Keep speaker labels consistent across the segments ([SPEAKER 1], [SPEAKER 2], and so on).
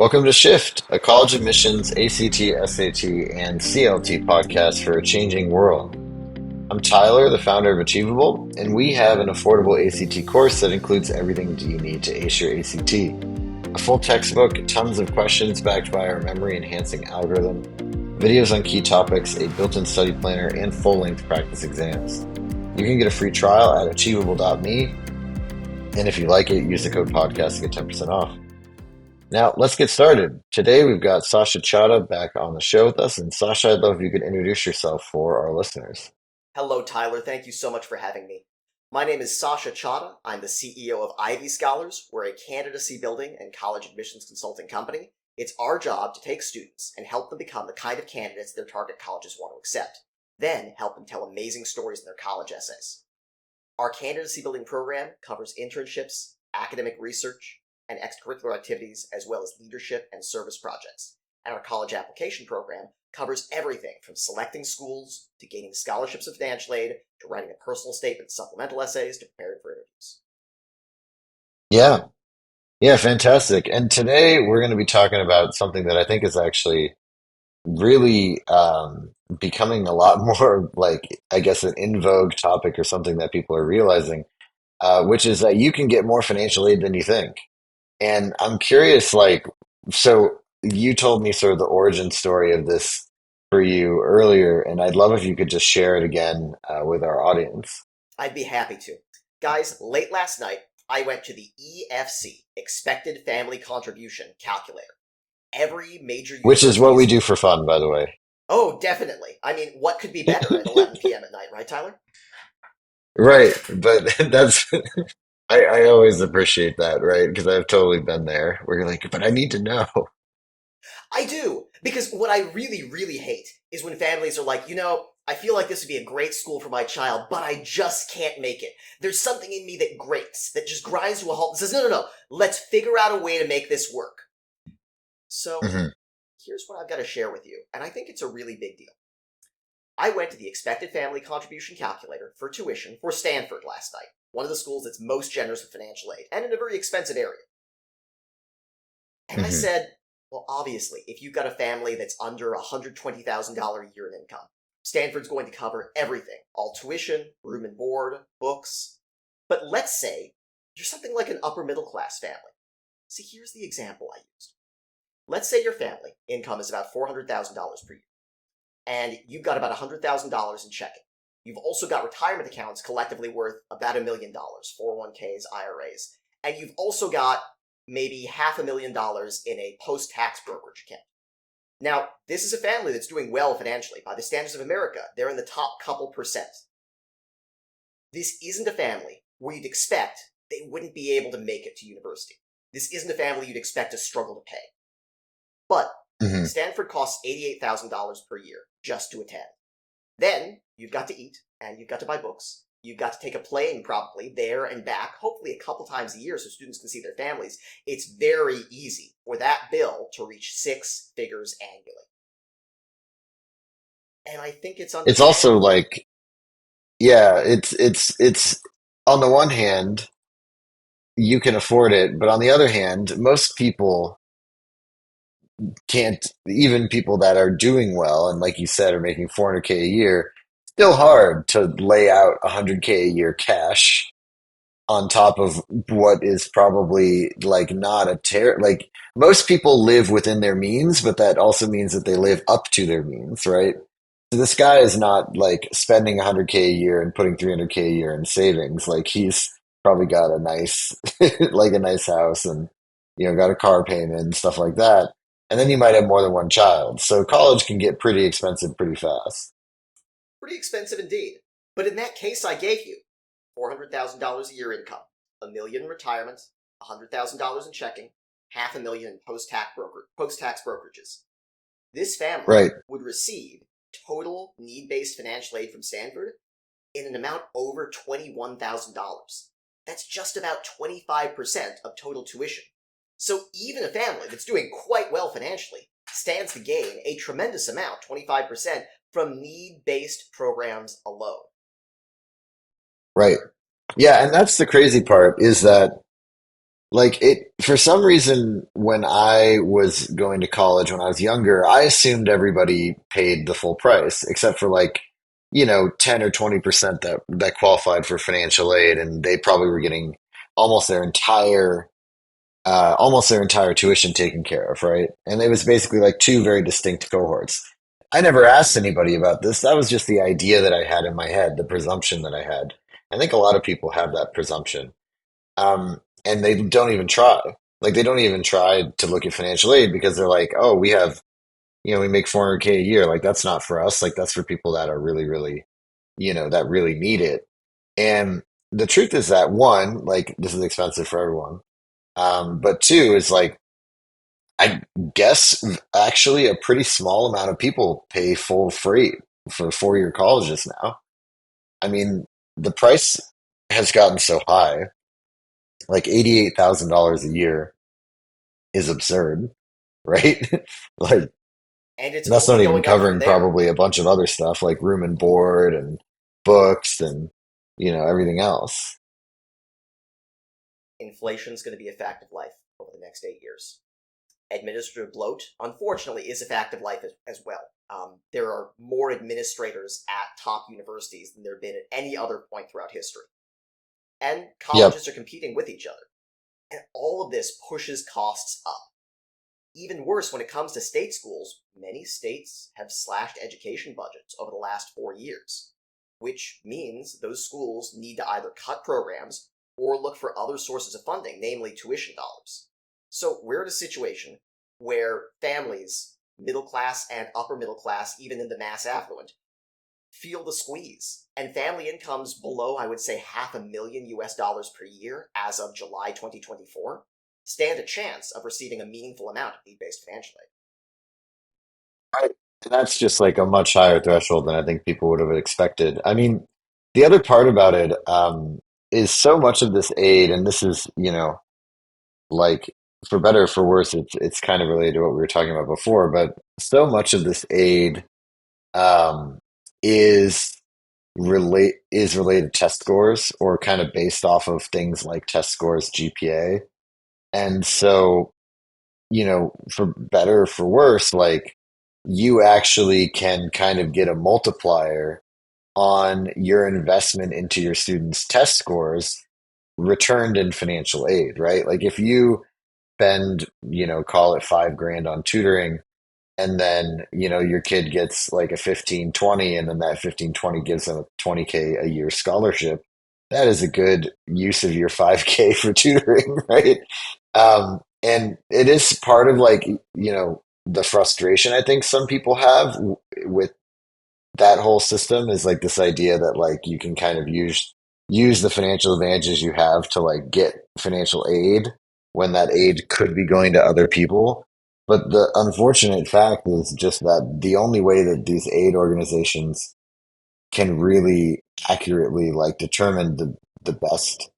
[SPEAKER 1] Welcome to Shift, a college admissions ACT, SAT, and CLT podcast for a changing world. I'm Tyler, the founder of Achievable, and we have an affordable ACT course that includes everything you need to ace your ACT. A full textbook, tons of questions backed by our memory enhancing algorithm, videos on key topics, a built-in study planner, and full-length practice exams. You can get a free trial at achievable.me, and if you like it, use the code podcast to get 10% off. Now, let's get started. Today, we've got Sasha Chada back on the show with us. And Sasha, I'd love if you could introduce yourself for our listeners.
[SPEAKER 2] Hello, Tyler. Thank you so much for having me. My name is Sasha Chada. I'm the CEO of Ivy Scholars. We're a candidacy building and college admissions consulting company. It's our job to take students and help them become the kind of candidates their target colleges want to accept, then help them tell amazing stories in their college essays. Our candidacy building program covers internships, academic research, and extracurricular activities, as well as leadership and service projects. And our college application program covers everything from selecting schools to gaining scholarships and financial aid to writing a personal statement, supplemental essays to preparing for interviews.
[SPEAKER 1] Yeah, yeah, fantastic. And today, we're going to be talking about something that I think is actually really becoming a lot more like, I guess, an in vogue topic or something that people are realizing, which is that you can get more financial aid than you think. And I'm curious, so you told me sort of the origin story of this for you earlier, and I'd love if you could just share it again with our audience.
[SPEAKER 2] I'd be happy to. Guys, late last night, I went to the EFC, Expected Family Contribution Calculator. Every major
[SPEAKER 1] Which is what we
[SPEAKER 2] university's...
[SPEAKER 1] do for fun, by the way.
[SPEAKER 2] Oh, definitely. I mean, what could be better at 11 p.m. at night, right, Tyler?
[SPEAKER 1] Right, but that's I always appreciate that, right? Because I've totally been there where you're like, but I need to know.
[SPEAKER 2] I do, because what I really, really hate is when families are like, I feel like this would be a great school for my child, but I just can't make it. There's something in me that grates, that just grinds to a halt and says, no, no, no, let's figure out a way to make this work. So
[SPEAKER 1] Hmm.
[SPEAKER 2] here's what I've got to share with you, and I think it's a really big deal. I went to the Expected Family Contribution Calculator for tuition for Stanford last night, one of the schools that's most generous with financial aid, and in a very expensive area. And I
[SPEAKER 1] Hmm.
[SPEAKER 2] said, well, obviously, if you've got a family that's under $120,000 a year in income, Stanford's going to cover everything, all tuition, room and board, books. But let's say you're something like an upper middle class family. See, here's the example I used. Let's say your family income is about $400,000 per year, and you've got about $100,000 in checking. You've also got retirement accounts collectively worth about $1 million, 401ks, IRAs, and you've also got maybe $500,000 in a post-tax brokerage account. Now, this is a family that's doing well financially. By the standards of America, they're in the top couple percent. This isn't a family where you'd expect they wouldn't be able to make it to university. This isn't a family you'd expect to struggle to pay. But
[SPEAKER 1] Hmm.
[SPEAKER 2] Stanford costs $88,000 per year just to attend. Then you've got to eat, and you've got to buy books. You've got to take a plane probably there and back, hopefully a couple times a year so students can see their families. It's very easy for that bill to reach six figures annually. And I think it's
[SPEAKER 1] It's also
[SPEAKER 2] understandable.
[SPEAKER 1] like, yeah, it's on the one hand, you can afford it, but on the other hand, most people can't, even people that are doing well and like you said are making 400K a year, still hard to lay out 100K a year cash on top of what is probably like not a like most people live within their means, but that also means that they live up to their means, right? So this guy is not like spending 100K a year and putting 300K a year in savings. Like he's probably got a nice like a nice house and got a car payment and stuff like that. And then you might have more than one child. So college can get pretty expensive pretty fast.
[SPEAKER 2] Pretty expensive indeed. But in that case I gave you, $400,000 a year income, a million in retirement, $100,000 in checking, $500,000 in post-tax brokerages. This family
[SPEAKER 1] Right.
[SPEAKER 2] would receive total need-based financial aid from Stanford in an amount over $21,000. That's just about 25% of total tuition. So even a family that's doing quite well financially stands to gain a tremendous amount, 25%, from need-based programs alone.
[SPEAKER 1] Right. Yeah, and that's the crazy part is that Like it, for some reason, when I was going to college when I was younger, I assumed everybody paid the full price, except for like, 10 or 20% that qualified for financial aid, and they probably were getting almost their entire almost their entire tuition taken care of, right? And it was basically like two very distinct cohorts. I never asked anybody about this. That was just the idea that I had in my head, the presumption that I had. I think a lot of people have that presumption. And they don't even try. Like they don't even try to look at financial aid because they're like, oh, we make 400K a year. Like that's not for us. Like that's for people that are really, really, that really need it. And the truth is that one, like this is expensive for everyone. But two is like, I guess actually a pretty small amount of people pay full freight for 4-year colleges now. I mean, the price has gotten so high, like $88,000 a year is absurd, right? Like
[SPEAKER 2] And it's
[SPEAKER 1] that's
[SPEAKER 2] only
[SPEAKER 1] not even
[SPEAKER 2] going up from
[SPEAKER 1] covering
[SPEAKER 2] there.
[SPEAKER 1] probably a bunch of other stuff like room and board and books and everything else.
[SPEAKER 2] Inflation's going to be a fact of life over the next 8 years. Administrative bloat, unfortunately, is a fact of life as well. There are more administrators at top universities than there have been at any other point throughout history. And
[SPEAKER 1] Yep.
[SPEAKER 2] colleges are competing with each other. And all of this pushes costs up. Even worse, when it comes to state schools, many states have slashed education budgets over the last 4 years, which means those schools need to either cut programs or look for other sources of funding, namely tuition dollars. So we're in a situation where families, middle class and upper middle class, even in the mass affluent, feel the squeeze. And family incomes below, I would say, $500,000 US per year as of July 2024 stand a chance of receiving a meaningful amount of need-based financial aid.
[SPEAKER 1] Right. And that's just like a much higher threshold than I think people would have expected. I mean, the other part about it is so much of this aid, and this is, like for better or for worse, it's kind of related to what we were talking about before, but so much of this aid um, is related to test scores or kind of based off of things like test scores, GPA. And so, for better or for worse, like you actually can kind of get a multiplier on your investment into your students' test scores returned in financial aid, right? Like if you spend, call it 5 grand on tutoring, and then, your kid gets like a 15-20, and then that 15-20 gives them a 20K a year scholarship. That is a good use of your 5K for tutoring, right? And it is part of like, the frustration I think some people have with that whole system is like this idea that like you can kind of use the financial advantages you have to like get financial aid when that aid could be going to other people. But the unfortunate fact is just that the only way that these aid organizations can really accurately like determine the best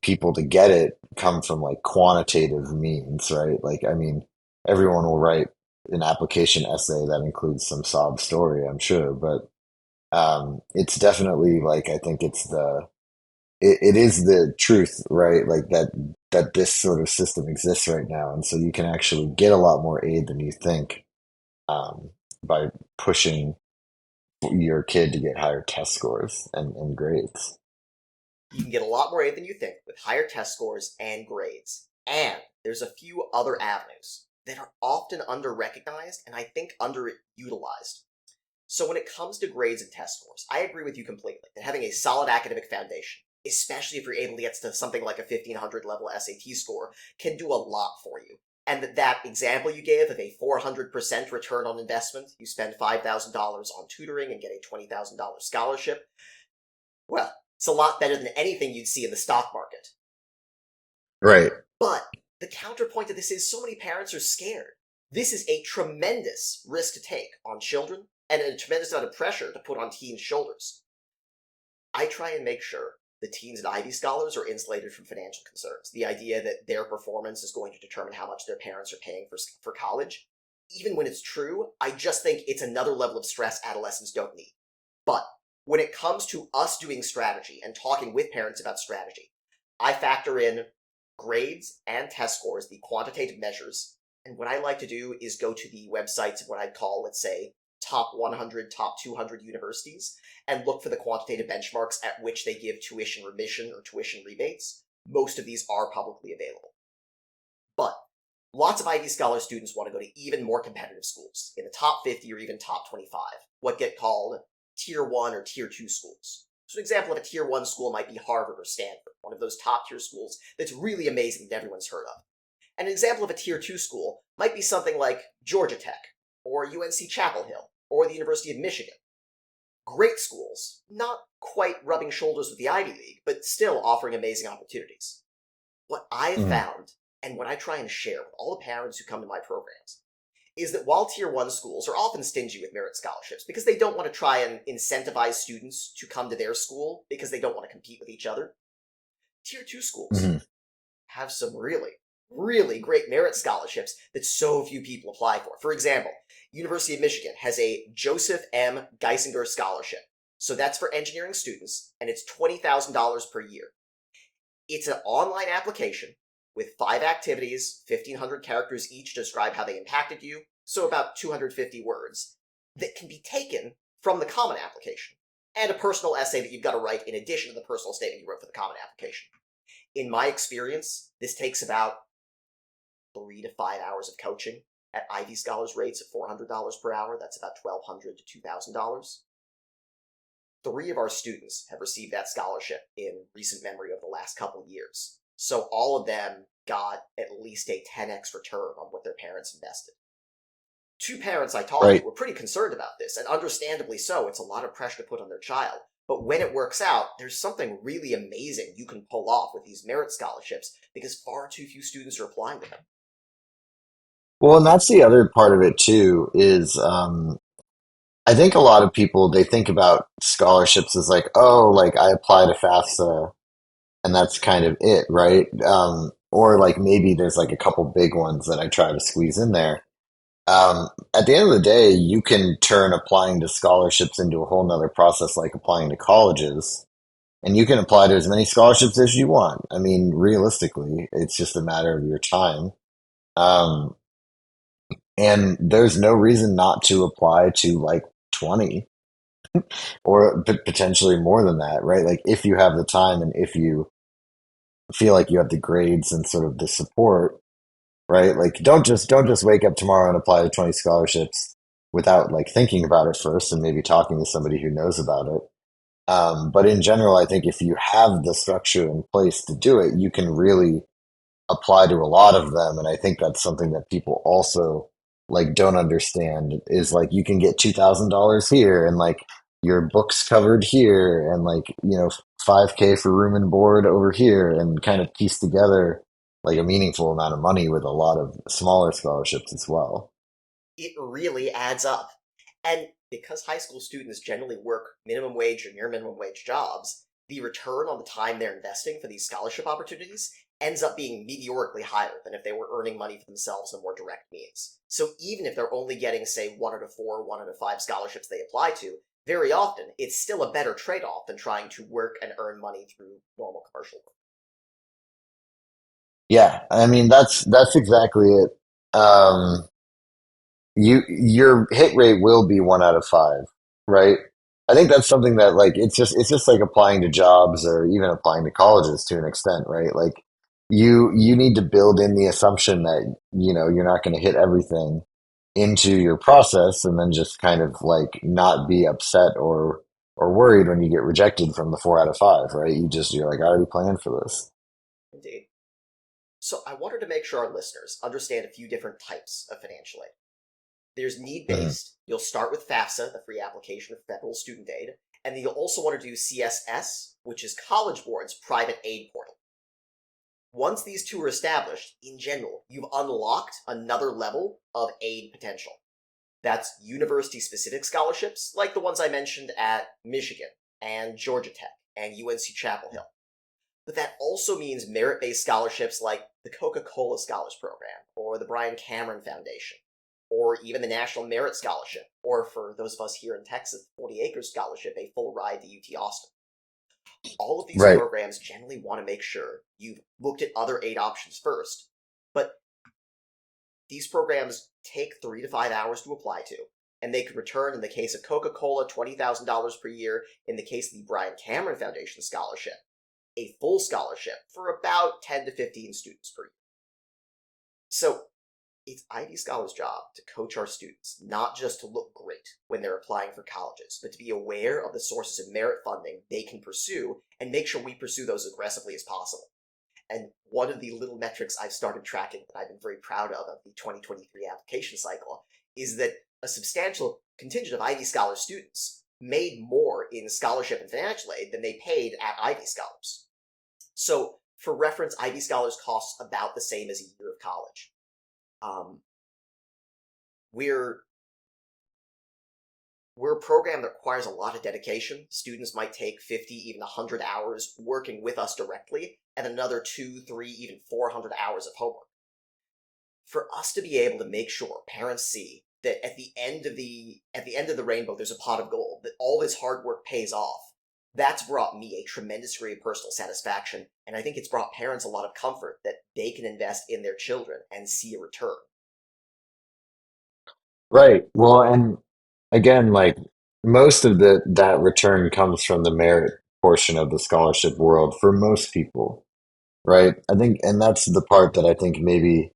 [SPEAKER 1] people to get it come from like quantitative means, right? Like, I mean, everyone will write an application essay that includes some sob story, I'm sure, but it's definitely like I think it is the truth, right? Like that this sort of system exists right now, and so you can actually get a lot more aid than you think um, by pushing your kid to get higher test scores and grades.
[SPEAKER 2] You can get a lot more aid than you think with higher test scores and grades. And there's a few other avenues that are often under-recognized and I think underutilized. So when it comes to grades and test scores, I agree with you completely that having a solid academic foundation, especially if you're able to get to something like a 1500 level SAT score, can do a lot for you. And that example you gave of a 400% return on investment, you spend $5,000 on tutoring and get a $20,000 scholarship, well, it's a lot better than anything you'd see in the stock market.
[SPEAKER 1] Right.
[SPEAKER 2] But the counterpoint to this is so many parents are scared. This is a tremendous risk to take on children and a tremendous amount of pressure to put on teens' shoulders. I try and make sure the teens and Ivy scholars are insulated from financial concerns. The idea that their performance is going to determine how much their parents are paying for college, even when it's true, I just think it's another level of stress adolescents don't need. But when it comes to us doing strategy and talking with parents about strategy, I factor in grades and test scores, the quantitative measures. And what I like to do is go to the websites of what I'd call, let's say, top 100, top 200 universities, and look for the quantitative benchmarks at which they give tuition remission or tuition rebates. Most of these are publicly available. But lots of Ivy Scholar students want to go to even more competitive schools, in the top 50 or even top 25, what get called Tier 1 or Tier 2 schools. So an example of a Tier 1 school might be Harvard or Stanford, one of those top-tier schools that's really amazing that everyone's heard of. And an example of a Tier 2 school might be something like Georgia Tech, or UNC Chapel Hill, or the University of Michigan. Great schools, not quite rubbing shoulders with the Ivy League, but still offering amazing opportunities. What I've found, and what I try and share with all the parents who come to my programs, is that while Tier 1 schools are often stingy with merit scholarships because they don't want to try and incentivize students to come to their school because they don't want to compete with each other, Tier 2 schools have some really, really great merit scholarships that so few people apply for. For example, University of Michigan has a Joseph M. Geisinger Scholarship. So that's for engineering students, and it's $20,000 per year. It's an online application with 5 activities, 1,500 characters each to describe how they impacted you, so about 250 words, that can be taken from the Common Application, and a personal essay that you've got to write in addition to the personal statement you wrote for the Common Application. In my experience, this takes about 3 to 5 hours of coaching at Ivy Scholars rates of $400 per hour. That's about $1,200 to $2,000. 3 of our students have received that scholarship in recent memory over the last couple of years. So all of them got at least a 10x return on what their parents invested. 2 parents I talked to were pretty concerned about this, and understandably so. It's a lot of pressure to put on their child. But when it works out, there's something really amazing you can pull off with these merit scholarships because far too few students are applying to them.
[SPEAKER 1] Well, and that's the other part of it too, is I think a lot of people, they think about scholarships as like, oh, like I apply to FAFSA and that's kind of it, right? Or like maybe there's like a couple big ones that I try to squeeze in there. At the end of the day, you can turn applying to scholarships into a whole nother process like applying to colleges. And you can apply to as many scholarships as you want. I mean, realistically, it's just a matter of your time. Um, and there's no reason not to apply to like 20 or potentially more than that, right? Like if you have the time and if you feel like you have the grades and sort of the support, right? Like don't just wake up tomorrow and apply to 20 scholarships without like thinking about it first and maybe talking to somebody who knows about it. But in general, I think if you have the structure in place to do it, you can really apply to a lot of them. And I think that's something that people also like don't understand is like you can get $2,000 here and like your books covered here and like, 5K for room and board over here and kind of piece together like a meaningful amount of money with a lot of smaller scholarships as well.
[SPEAKER 2] It really adds up. And because high school students generally work minimum wage or near minimum wage jobs, the return on the time they're investing for these scholarship opportunities ends up being meteorically higher than if they were earning money for themselves in more direct means. So even if they're only getting, say, 1 out of 4, 1 out of 5 scholarships they apply to, very often it's still a better trade-off than trying to work and earn money through normal commercial work.
[SPEAKER 1] Yeah, I mean that's exactly it. Your hit rate will be 1 out of 5, right? I think that's something that like it's just like applying to jobs or even applying to colleges to an extent, right? Like you need to build in the assumption that you're not going to hit everything into your process and then just kind of like not be upset or worried when you get rejected from the 4 out of 5, right? You're like I already planned for this.
[SPEAKER 2] Indeed. So I wanted to make sure our listeners understand a few different types of financial aid. There's
[SPEAKER 1] Mhm.
[SPEAKER 2] need-based. You'll start with FAFSA, the free application for federal student aid, and then you'll also want to do CSS, which is College Board's private aid portal. Once these two are established, in general, you've unlocked another level of aid potential. That's university-specific scholarships, like the ones I mentioned at Michigan and Georgia Tech and UNC Chapel Hill. But that also means merit-based scholarships like the Coca-Cola Scholars Program, or the Brian Cameron Foundation, or even the National Merit Scholarship, or for those of us here in Texas, the 40 Acres Scholarship, a full ride to UT Austin. All of these
[SPEAKER 1] Right.
[SPEAKER 2] programs generally want to make sure you've looked at other aid options first, but these programs take 3 to 5 hours to apply to, and they could return, in the case of Coca-Cola, $20,000 per year, in the case of the Brian Cameron Foundation Scholarship, a full scholarship for about 10 to 15 students per year. So it's Ivy Scholars' job to coach our students, not just to look great when they're applying for colleges, but to be aware of the sources of merit funding they can pursue and make sure we pursue those aggressively as possible. And one of the little metrics I've started tracking that I've been very proud of the 2023 application cycle is that a substantial contingent of Ivy Scholars students made more in scholarship and financial aid than they paid at Ivy Scholars. So, for reference, Ivy Scholars costs about the same as a year of college. We're we're a program that requires a lot of dedication. Students might take 50, even 100 hours working with us directly, and another 2, 3, even 400 hours of homework. For us to be able to make sure parents see that at the end of the rainbow there's a pot of gold, that all this hard work pays off, that's brought me a tremendous degree of personal satisfaction, and I think it's brought parents a lot of comfort that they can invest in their children and see a return.
[SPEAKER 1] Right. Well, and again, like most of that return comes from the merit portion of the scholarship world for most people, right? I think, and that's the part that I think maybe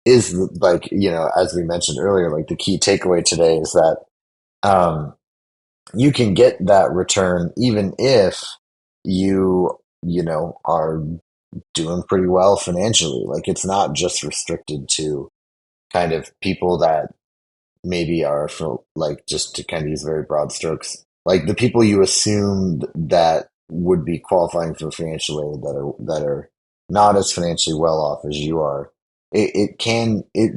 [SPEAKER 1] is like, as we mentioned earlier, like the key takeaway today is that um, you can get that return even if are doing pretty well financially. Like it's not just restricted to kind of people that maybe are for like just to kind of use very broad strokes, like the people you assume that would be qualifying for financial aid that are not as financially well off as you are.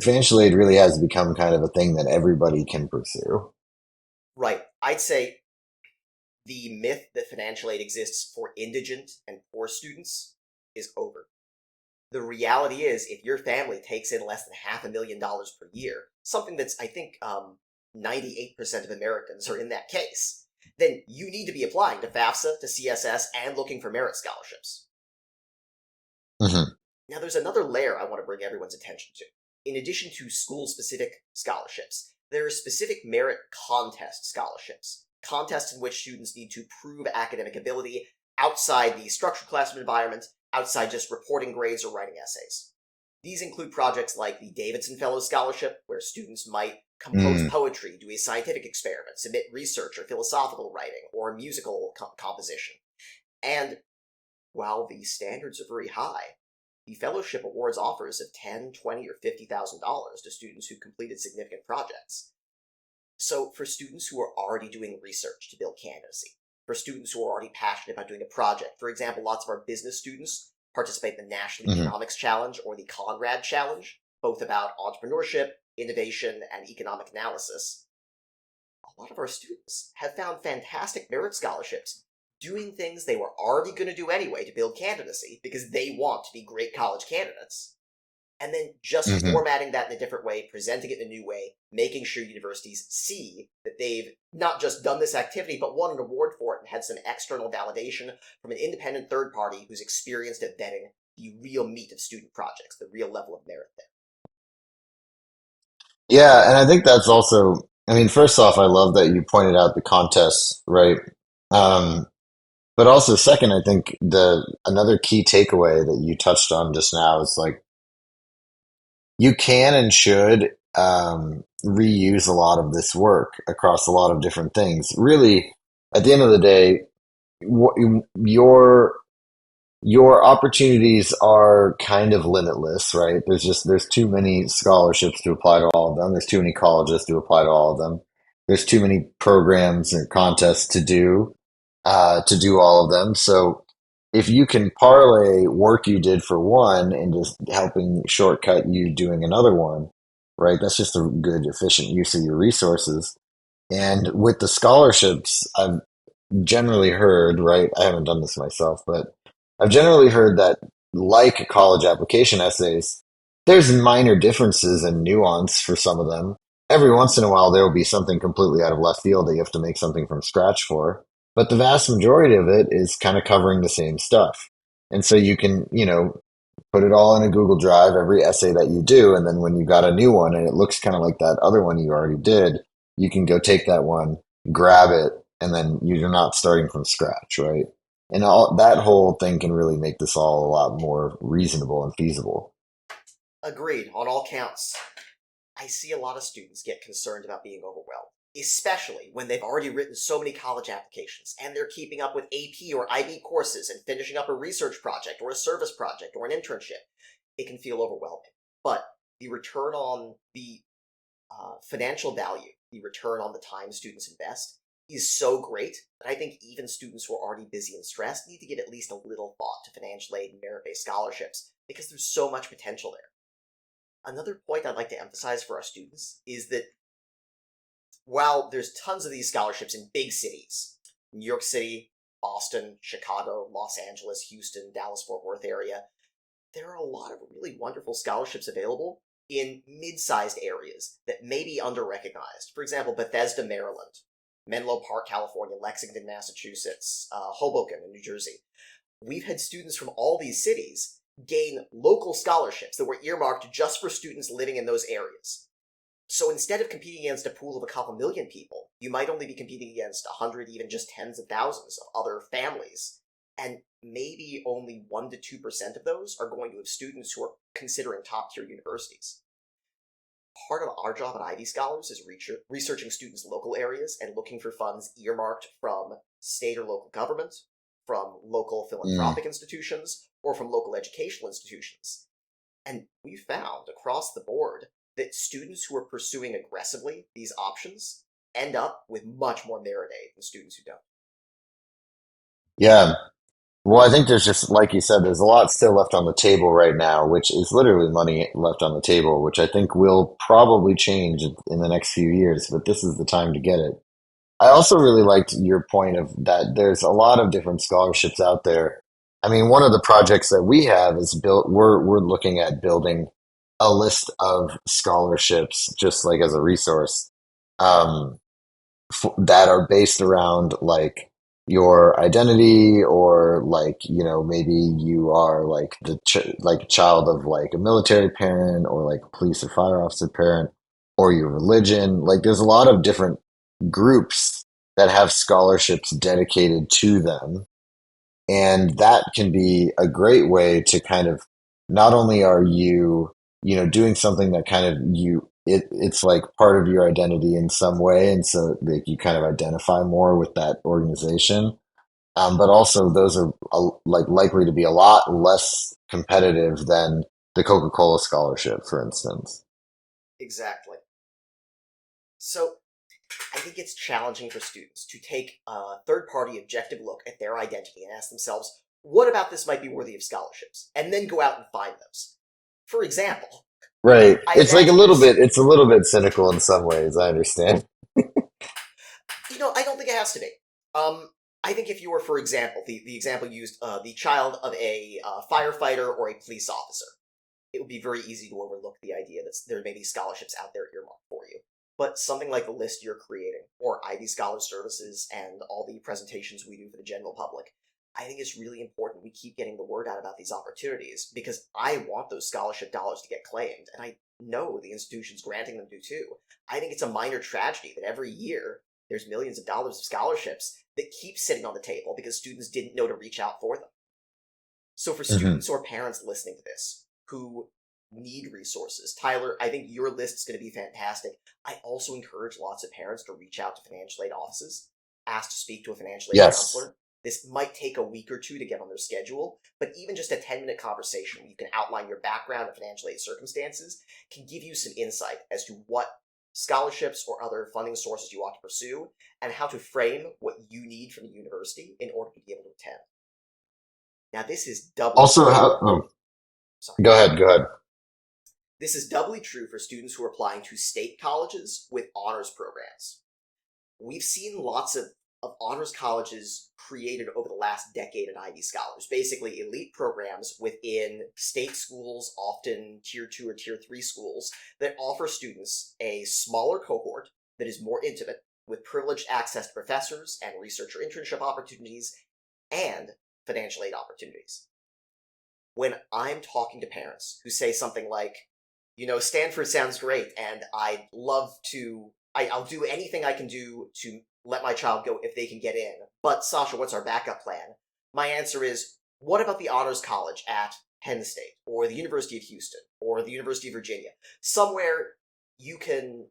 [SPEAKER 1] Financial aid really has become kind of a thing that everybody can pursue.
[SPEAKER 2] Right. I'd say the myth that financial aid exists for indigent and poor students is over. The reality is, if your family takes in less than $500,000 per year, something that's, I think, 98% of Americans are in that case, then you need to be applying to FAFSA, to CSS, and looking for merit scholarships.
[SPEAKER 1] Hmm.
[SPEAKER 2] Now, there's another layer I want to bring everyone's attention to. In addition to school-specific scholarships, there are specific merit contest scholarships, contests in which students need to prove academic ability outside the structured classroom environment, outside just reporting grades or writing essays. These include projects like the Davidson Fellows Scholarship, where students might compose
[SPEAKER 1] Mm.
[SPEAKER 2] poetry, do a scientific experiment, submit research or philosophical writing, or musical composition. And while the standards are very high, the fellowship awards offers of $10, $20, or $50,000 to students who completed significant projects. So, for students who are already doing research to build candidacy, for students who are already passionate about doing a project, for example, lots of our business students participate in the National
[SPEAKER 1] Hmm.
[SPEAKER 2] Economics Challenge or the Conrad Challenge, both about entrepreneurship, innovation, and economic analysis. A lot of our students have found fantastic merit scholarships doing things they were already going to do anyway to build candidacy because they want to be great college candidates, and then just
[SPEAKER 1] Hmm.
[SPEAKER 2] formatting that in a different way, presenting it in a new way, making sure universities see that they've not just done this activity, but won an award for it and had some external validation from an independent third party who's experienced at vetting the real meat of student projects, the real level of merit there.
[SPEAKER 1] Yeah, and I think that's also, I mean, first off, I love that you pointed out the contests, right? Um, but also second, I think the another key takeaway that you touched on just now is like you can and should reuse a lot of this work across a lot of different things. Really, at the end of the day, wh- your your opportunities are kind of limitless, right? There's too many scholarships to apply to all of them. There's too many colleges to apply to all of them. There's too many programs and contests to do all of them. So if you can parlay work you did for one and just helping shortcut you doing another one, right? That's just a good, efficient use of your resources. And with the scholarships, I've generally heard, right? I haven't done this myself, but I've generally heard that, like college application essays, there's minor differences and nuance for some of them. Every once in a while, there will be something completely out of left field that you have to make something from scratch for. but the vast majority of it is kind of covering the same stuff. And so you can, put it all in a Google Drive, every essay that you do, and then when you got a new one and it looks kind of like that other one you already did, you can go take that one, grab it, and then you're not starting from scratch, right? And all that whole thing can really make this all a lot more reasonable and feasible.
[SPEAKER 2] Agreed, on all counts. I see a lot of students get concerned about being overwhelmed, especially when they've already written so many college applications and they're keeping up with AP or IB courses and finishing up a research project or a service project or an internship. It can feel overwhelming. But the return on the financial value, the return on the time students invest, is so great that I think even students who are already busy and stressed need to give at least a little thought to financial aid and merit-based scholarships because there's so much potential there. Another point I'd like to emphasize for our students is that while there's tons of these scholarships in big cities, New York City, Boston, Chicago, Los Angeles, Houston, Dallas, Fort Worth area, there are a lot of really wonderful scholarships available in mid-sized areas that may be under-recognized. For example, Bethesda, Maryland, Menlo Park, California, Lexington, Massachusetts, Hoboken in New Jersey. We've had students from all these cities gain local scholarships that were earmarked just for students living in those areas. So instead of competing against a pool of a couple million people, you might only be competing against 100, even just tens of thousands of other families. And maybe only 1% to 2% of those are going to have students who are considering top-tier universities. Part of our job at Ivy Scholars is researching students' local areas and looking for funds earmarked from state or local government, from local
[SPEAKER 1] Mm.
[SPEAKER 2] philanthropic institutions, or from local educational institutions. And we found across the board that students who are pursuing aggressively these options end up with much more merit aid than students who don't.
[SPEAKER 1] Yeah. Well, I think there's just, like you said, there's a lot still left on the table right now, which is literally money left on the table, which I think will probably change in the next few years, but this is the time to get it. I also really liked your point of that there's a lot of different scholarships out there. I mean, one of the projects that we have is we're looking at building a list of scholarships just like as a resource. Um, that are based around like your identity or like maybe you are like like child of like a military parent or like a police or fire officer parent or your religion. Like there's a lot of different groups that have scholarships dedicated to them, and that can be a great way to kind of not only are you, doing something that kind of it's like part of your identity in some way. And so like you kind of identify more with that organization. But also those are like likely to be a lot less competitive than the Coca-Cola scholarship, for instance.
[SPEAKER 2] Exactly. So I think it's challenging for students to take a third-party objective look at their identity and ask themselves, what about this might be worthy of scholarships? And then go out and find those. For example,
[SPEAKER 1] Right.
[SPEAKER 2] I
[SPEAKER 1] It's like
[SPEAKER 2] imagine there's,
[SPEAKER 1] it's a little bit cynical in some ways, I understand.
[SPEAKER 2] I don't think it has to be. I think if you were, for example, the example used, the child of a firefighter or a police officer, it would be very easy to overlook the idea that there may be scholarships out there earmarked for you. But something like the list you're creating, or Ivy Scholar Services and all the presentations we do for the general public, I think it's really important we keep getting the word out about these opportunities because I want those scholarship dollars to get claimed, and I know the institutions granting them do too. I think it's a minor tragedy that every year there's millions of dollars of scholarships that keep sitting on the table because students didn't know to reach out for them. So for
[SPEAKER 1] Hmm.
[SPEAKER 2] students or parents listening to this who need resources, Tyler, I think your list is going to be fantastic. I also encourage lots of parents to reach out to financial aid offices, ask to speak to a financial aid
[SPEAKER 1] Yes.
[SPEAKER 2] counselor. This might take a week or two to get on their schedule, but even just a 10-minute conversation where you can outline your background and financial aid circumstances can give you some insight as to what scholarships or other funding sources you ought to pursue and how to frame what you need from the university in order to be able to attend. Now, this is doubly
[SPEAKER 1] Also,
[SPEAKER 2] true. Sorry.
[SPEAKER 1] go ahead, go ahead.
[SPEAKER 2] This is doubly true for students who are applying to state colleges with honors programs. We've seen lots of honors colleges created over the last decade at Ivy Scholars, basically elite programs within state schools, often tier 2 or tier 3 schools, that offer students a smaller cohort that is more intimate, with privileged access to professors and researcher internship opportunities and financial aid opportunities. When I'm talking to parents who say something like, Stanford sounds great, and I'll do anything I can do to let my child go if they can get in. But Sasha, what's our backup plan? My answer is, what about the Honors College at Penn State, or the University of Houston, or the University of Virginia? Somewhere you can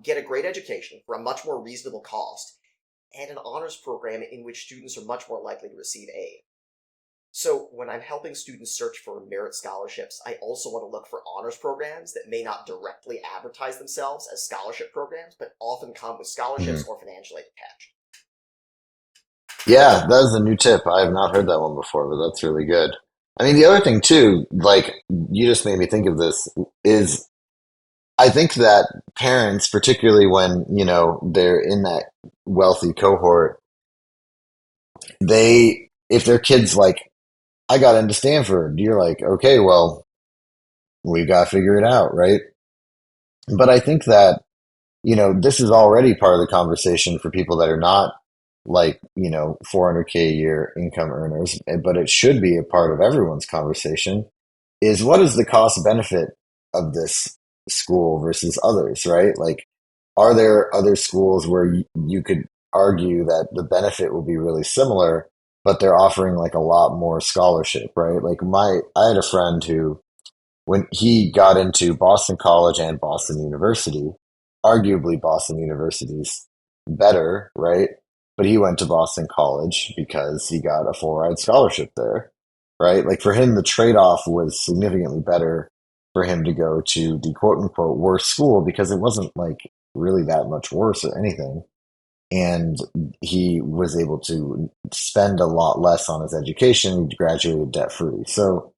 [SPEAKER 2] get a great education for a much more reasonable cost, and an honors program in which students are much more likely to receive aid. So when I'm helping students search for merit scholarships, I also want to look for honors programs that may not directly advertise themselves as scholarship programs, but often come with scholarships
[SPEAKER 1] Mhm.
[SPEAKER 2] or financial aid attached.
[SPEAKER 1] Yeah, that is a new tip. I have not heard that one before, but that's really good. I mean, the other thing too, like you just made me think of this, is I think that parents, particularly when, they're in that wealthy cohort, if their kid's like, I got into Stanford, you're like, okay, well, we got to figure it out, right? But I think that, this is already part of the conversation for people that are not like, 400K a year income earners, but it should be a part of everyone's conversation is what is the cost benefit of this school versus others, right? Like, are there other schools where you could argue that the benefit will be really similar, but they're offering like a lot more scholarship, right? Like I had a friend who when he got into Boston College and Boston University, arguably Boston University's better, right? But he went to Boston College because he got a full ride scholarship there, right? Like for him, the trade off was significantly better for him to go to the quote unquote worst school because it wasn't like really that much worse or anything. And he was able to spend a lot less on his education. He graduated debt free. So,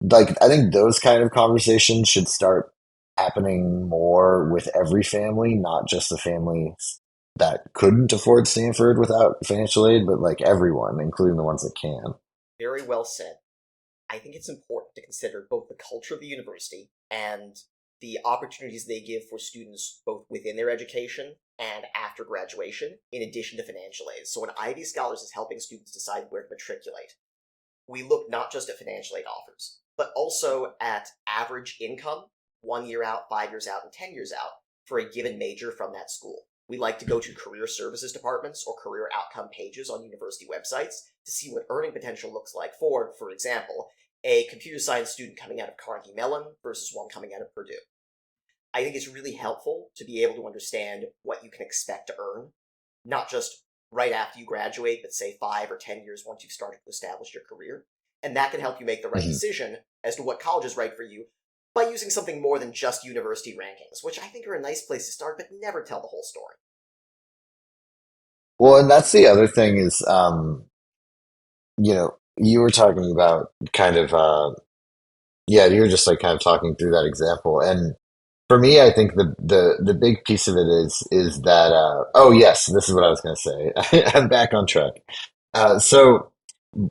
[SPEAKER 1] like I think those kind of conversations should start happening more with every family, not just the families that couldn't afford Stanford without financial aid, but like everyone, including the ones that can.
[SPEAKER 2] Very well said. I think it's important to consider both the culture of the university and the opportunities they give for students both within their education and after graduation, in addition to financial aid. So when Ivy Scholars is helping students decide where to matriculate, we look not just at financial aid offers, but also at average income, 1 year out, 5 years out, and 10 years out for a given major from that school. We like to go to career services departments or career outcome pages on university websites to see what earning potential looks like for example, a computer science student coming out of Carnegie Mellon versus one coming out of Purdue. I think it's really helpful to be able to understand what you can expect to earn, not just right after you graduate, but say 5 or 10 years once you've started to establish your career. And that can help you make the right
[SPEAKER 1] Mhm.
[SPEAKER 2] decision as to what college is right for you by using something more than just university rankings, which I think are a nice place to start, but never tell the whole story.
[SPEAKER 1] Well, and that's the other thing is, you were talking about kind of, yeah, you were just like kind of talking through that example. And for me, I think the big piece of it is that, oh yes, this is what I was going to say. I'm back on track. So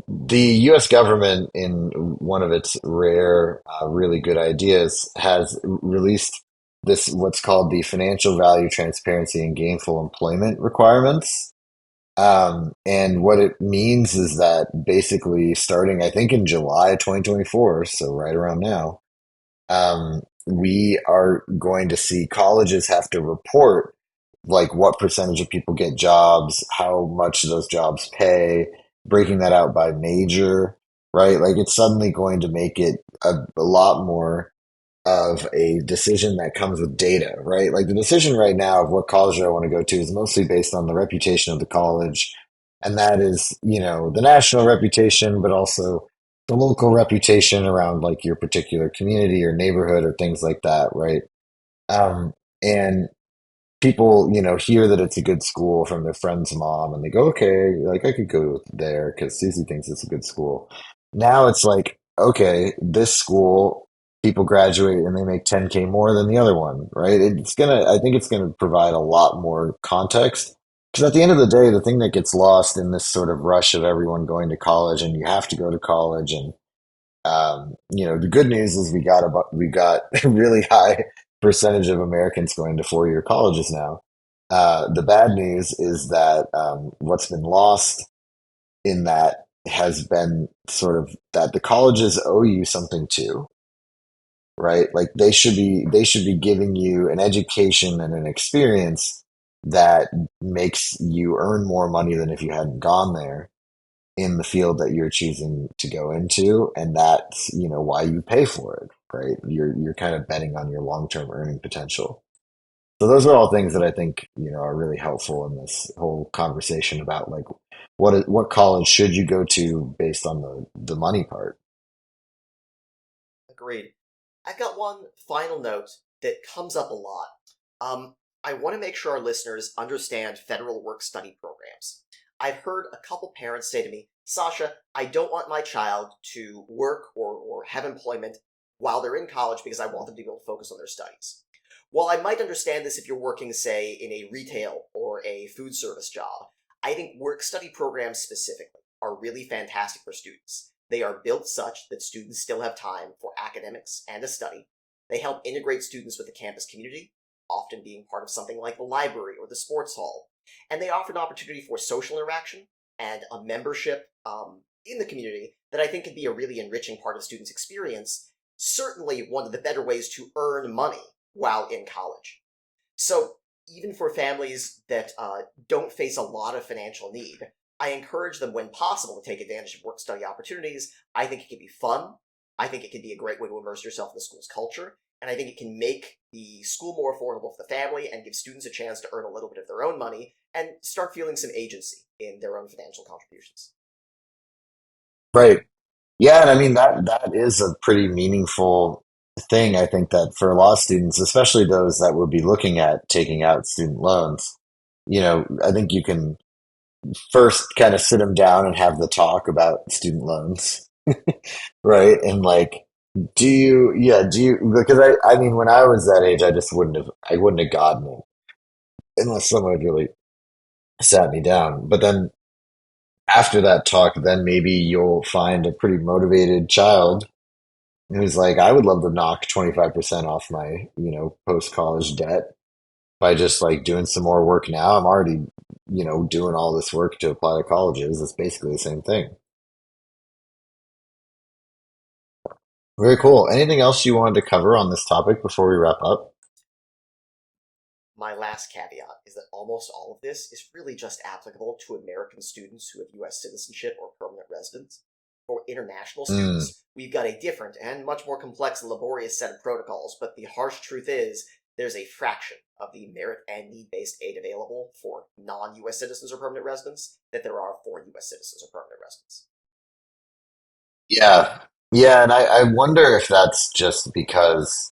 [SPEAKER 1] the U.S. government, in one of its rare, really good ideas, has released this what's called the Financial Value Transparency and Gainful Employment Requirements. And what it means is that basically starting, I think, in July 2024, so right around now, we are going to see colleges have to report like what percentage of people get jobs, how much those jobs pay, breaking that out by major, right? Like it's suddenly going to make it a lot more of a decision that comes with data, right? Like the decision right now of what college do I want to go to is mostly based on the reputation of the college. And that is, the national reputation, but also the local reputation around like your particular community or neighborhood or things like that, right? And people, hear that it's a good school from their friend's mom and they go, okay, like I could go there because Susie thinks it's a good school. Now it's like, okay, this school, people graduate and they make 10K more than the other one, right? I think it's gonna provide a lot more context. Because at the end of the day, the thing that gets lost in this sort of rush of everyone going to college and you have to go to college and the good news is we got a really high percentage of Americans going to 4-year colleges now. The bad news is that what's been lost in that has been sort of that the colleges owe you something too, right? Like they should be giving you an education and an experience that makes you earn more money than if you hadn't gone there in the field that you're choosing to go into, and that's why you pay for it, right? You're kind of betting on your long-term earning potential. So those are all things that I think are really helpful in this whole conversation about like what college should you go to based on the money part.
[SPEAKER 2] Agreed. I've got one final note that comes up a lot. I want to make sure our listeners understand federal work study programs. I've heard a couple parents say to me, Sasha, I don't want my child to work or have employment while they're in college because I want them to be able to focus on their studies. While I might understand this if you're working, say, in a retail or a food service job, I think work study programs specifically are really fantastic for students. They are built such that students still have time for academics and to study. They help integrate students with the campus community, often being part of something like the library or the sports hall. And they offer an opportunity for social interaction and a membership in the community that I think can be a really enriching part of students' experience. Certainly one of the better ways to earn money while in college. So even for families that don't face a lot of financial need, I encourage them when possible to take advantage of work study opportunities. I think it can be fun. I think it can be a great way to immerse yourself in the school's culture. And I think it can make the school more affordable for the family and give students a chance to earn a little bit of their own money and start feeling some agency in their own financial contributions.
[SPEAKER 1] Right. Yeah, and I mean that is a pretty meaningful thing. I think that for a lot of students, especially those that would be looking at taking out student loans, I think you can first kind of sit them down and have the talk about student loans, right? And like, do you, because I mean, when I was that age, I wouldn't have gotten it unless someone had really sat me down. But then after that talk, then maybe you'll find a pretty motivated child who's like, I would love to knock 25% off my, post-college debt by just like doing some more work now. I'm already, doing all this work to apply to colleges. It's basically the same thing. Very cool. Anything else you wanted to cover on this topic before we wrap up?
[SPEAKER 2] My last caveat is that almost all of this is really just applicable to American students who have US citizenship or permanent residence. For international
[SPEAKER 1] Mm,
[SPEAKER 2] students, we've got a different and much more complex and laborious set of protocols, but the harsh truth is there's a fraction of the merit and need-based aid available for non-US citizens or permanent residents that there are for US citizens or permanent residents.
[SPEAKER 1] yeah. Yeah, and I wonder if that's just because,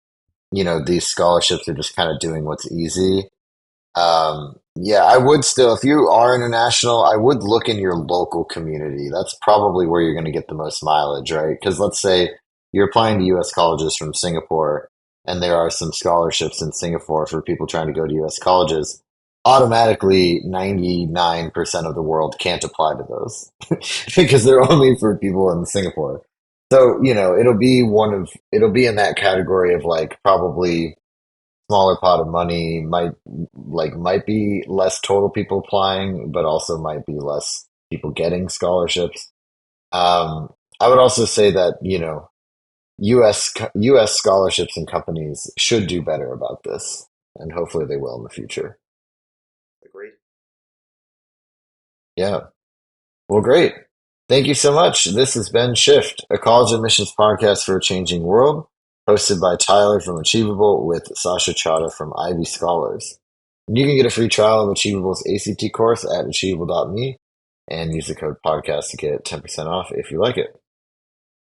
[SPEAKER 1] these scholarships are just kind of doing what's easy. Yeah, I would still, if you are international, I would look in your local community. That's probably where you're going to get the most mileage, right? Because let's say you're applying to US colleges from Singapore, and there are some scholarships in Singapore for people trying to go to US colleges. Automatically, 99% of the world can't apply to those because they're only for people in Singapore. So, it'll be in that category of like probably smaller pot of money might be less total people applying, but also might be less people getting scholarships. I would also say that, US scholarships and companies should do better about this, and hopefully they will in the future.
[SPEAKER 2] Agreed?
[SPEAKER 1] Yeah. Well, great. Thank you so much. This has been Shift, a college admissions podcast for a changing world, hosted by Tyler from Achievable with Sasha Chada from Ivy Scholars. And you can get a free trial of Achievable's ACT course at achievable.me and use the code podcast to get 10% off if you like it.